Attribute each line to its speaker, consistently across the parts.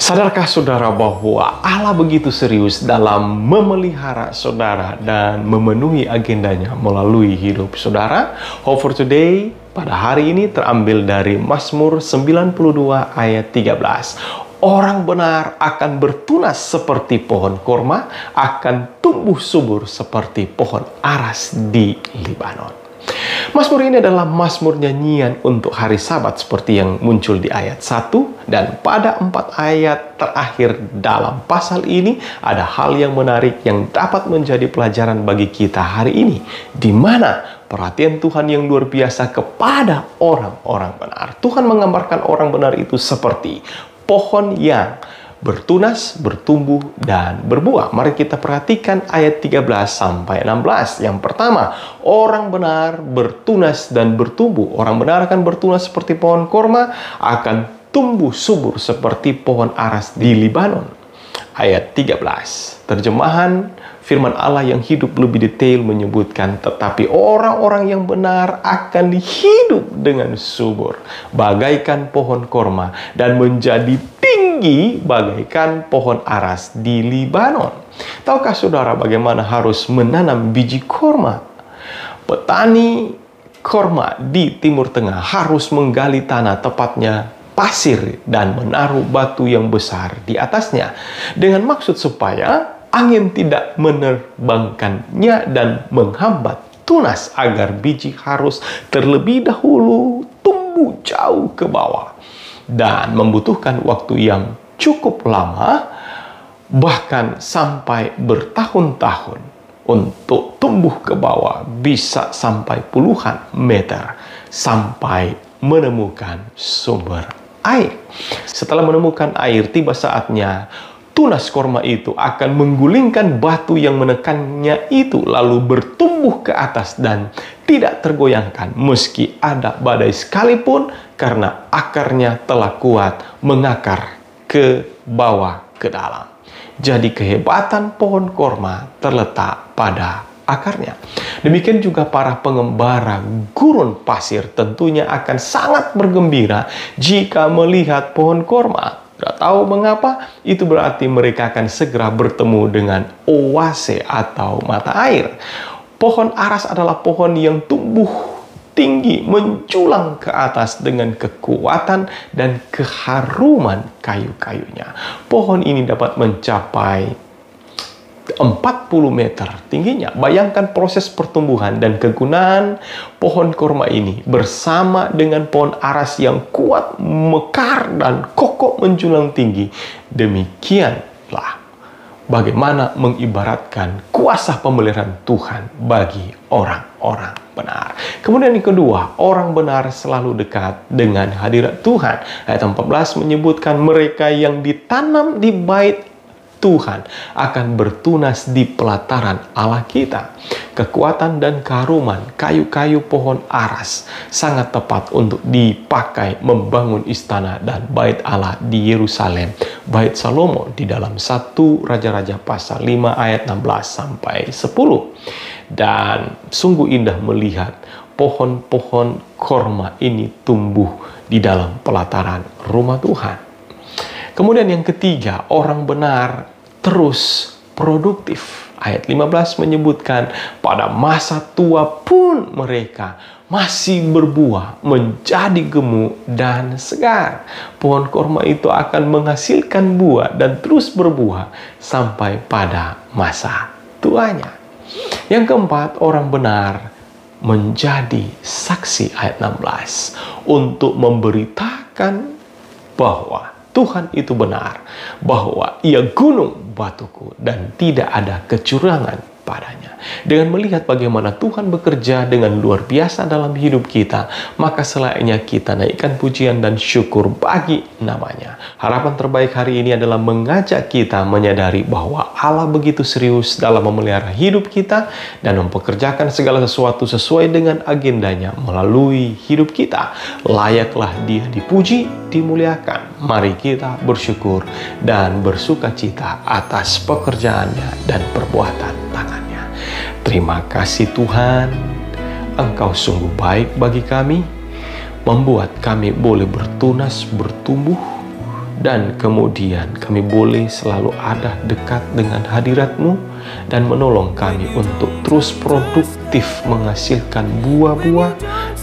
Speaker 1: Sadarkah saudara bahwa Allah begitu serius dalam memelihara saudara dan memenuhi agendanya melalui hidup saudara? Hope for today pada hari ini terambil dari Mazmur 92 ayat 13. Orang benar akan bertunas seperti pohon korma, akan tumbuh subur seperti pohon aras di Libanon. Mazmur ini adalah mazmur nyanyian untuk hari Sabat seperti yang muncul di ayat 1, dan pada 4 ayat terakhir dalam pasal ini ada hal yang menarik yang dapat menjadi pelajaran bagi kita hari ini, di mana perhatian Tuhan yang luar biasa kepada orang-orang benar. Tuhan menggambarkan orang benar itu seperti pohon yang bertunas, bertumbuh, dan berbuah. Mari kita perhatikan ayat 13 sampai 16. Yang pertama, orang benar bertunas dan bertumbuh. Orang benar akan bertunas seperti pohon korma, akan tumbuh subur seperti pohon aras di Libanon. Ayat 13, terjemahan firman Allah yang hidup lebih detail menyebutkan, tetapi orang-orang yang benar akan hidup dengan subur, bagaikan pohon korma, dan menjadi tinggi bagaikan pohon aras di Libanon. Tahukah saudara bagaimana harus menanam biji korma? Petani korma di Timur Tengah harus menggali tanah, tepatnya pasir, dan menaruh batu yang besar di atasnya, dengan maksud supaya angin tidak menerbangkannya dan menghambat tunas, agar biji harus terlebih dahulu tumbuh jauh ke bawah dan membutuhkan waktu yang cukup lama, bahkan sampai bertahun-tahun untuk tumbuh ke bawah, bisa sampai puluhan meter sampai menemukan sumber air. Setelah menemukan air, tiba saatnya tunas korma itu akan menggulingkan batu yang menekannya itu, lalu bertumbuh ke atas dan tidak tergoyangkan meski ada badai sekalipun, karena akarnya telah kuat mengakar ke bawah ke dalam. Jadi kehebatan pohon korma terletak pada akarnya. Demikian juga para pengembara gurun pasir tentunya akan sangat bergembira jika melihat pohon korma. Tidak tahu mengapa, itu berarti mereka akan segera bertemu dengan oase atau mata air. Pohon aras adalah pohon yang tumbuh tinggi, menjulang ke atas dengan kekuatan dan keharuman kayu-kayunya. Pohon ini dapat mencapai 40 meter tingginya. Bayangkan proses pertumbuhan dan kegunaan pohon korma ini bersama dengan pohon aras yang kuat, mekar, dan kokoh menjulang tinggi. Demikianlah bagaimana mengibaratkan kuasa pemeliharaan Tuhan bagi orang-orang benar. Kemudian yang kedua, orang benar selalu dekat dengan hadirat Tuhan. Ayat 14 menyebutkan mereka yang ditanam di bait Tuhan akan bertunas di pelataran Allah kita. Kekuatan dan keharuman kayu-kayu pohon aras sangat tepat untuk dipakai membangun istana dan bait Allah di Yerusalem, bait Salomo, di dalam 1 Raja-Raja pasal 5 ayat 16 sampai 10. Dan sungguh indah melihat pohon-pohon korma ini tumbuh di dalam pelataran rumah Tuhan. Kemudian yang ketiga, orang benar terus produktif. Ayat 15 menyebutkan pada masa tua pun mereka masih berbuah, menjadi gemuk dan segar. Pohon korma itu akan menghasilkan buah dan terus berbuah sampai pada masa tuanya. Yang keempat, orang benar menjadi saksi, ayat 16, untuk memberitakan bahwa Tuhan itu benar, bahwa Ia gunung batuku dan tidak ada kecurangan padanya. Dengan melihat bagaimana Tuhan bekerja dengan luar biasa dalam hidup kita, maka selayaknya kita naikkan pujian dan syukur bagi namanya. Harapan terbaik hari ini adalah mengajak kita menyadari bahwa Allah begitu serius dalam memelihara hidup kita dan mempekerjakan segala sesuatu sesuai dengan agendanya melalui hidup kita. Layaklah Dia dipuji, dimuliakan. Mari kita bersyukur dan bersukacita atas pekerjaannya dan perbuatan tangannya. Terima kasih Tuhan, Engkau sungguh baik bagi kami, membuat kami boleh bertunas, bertumbuh, dan kemudian kami boleh selalu ada dekat dengan hadirat-Mu dan menolong kami untuk terus produktif menghasilkan buah-buah,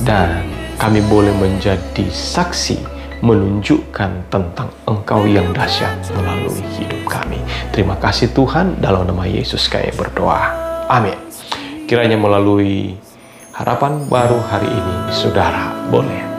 Speaker 1: dan kami boleh menjadi saksi menunjukkan tentang Engkau yang dahsyat melalui hidup kami. Terima kasih Tuhan, dalam nama Yesus kami berdoa. Amin. Kiranya melalui harapan baru hari ini, saudara boleh